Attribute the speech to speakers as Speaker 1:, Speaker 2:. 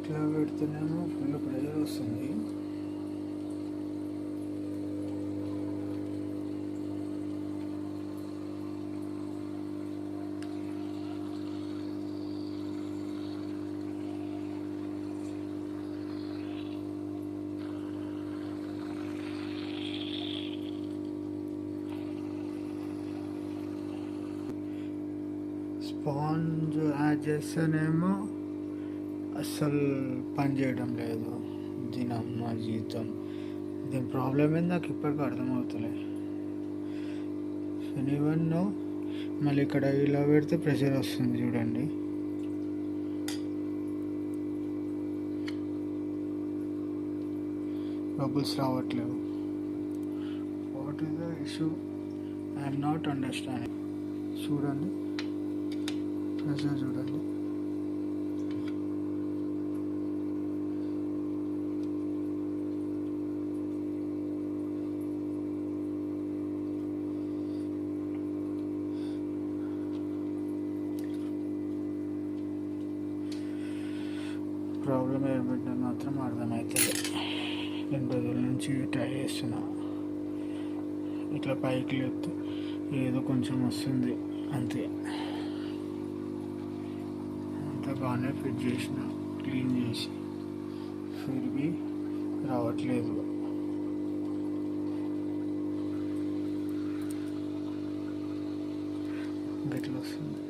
Speaker 1: ఇట్లా పెడుతున్నాము, full pressure వస్తుంది. స్పాంజ్ యాడ్ చేస్తేనేమో అస్సలు పని చేయడం లేదు. దీని అమ్మ జీవితం, దీని ప్రాబ్లం ఏంది నాకు ఇప్పటికీ అర్థమవుతలే. ఎనీవన్ మళ్ళీ ఇక్కడ ఇలా పెడితే ప్రెషర్ వస్తుంది చూడండి. బబుల్స్ రావట్లేవు. What is the issue? I'm not understanding. చూడండి, ప్రెషర్ చూడండి. ప్రాబ్లం ఏమిటో మాత్రం అర్థమవుతుంది. 2 రోజుల నుంచి ట్రై చేస్తున్నా. ఇట్లా పైకి లేపితే ఏదో కొంచెం వస్తుంది అంతే. అంతా బాగానే ఫిట్ చేసిన, క్లీన్ చేసి, ఫిర్బీ రావట్లేదు. ఇట్లా వస్తుంది.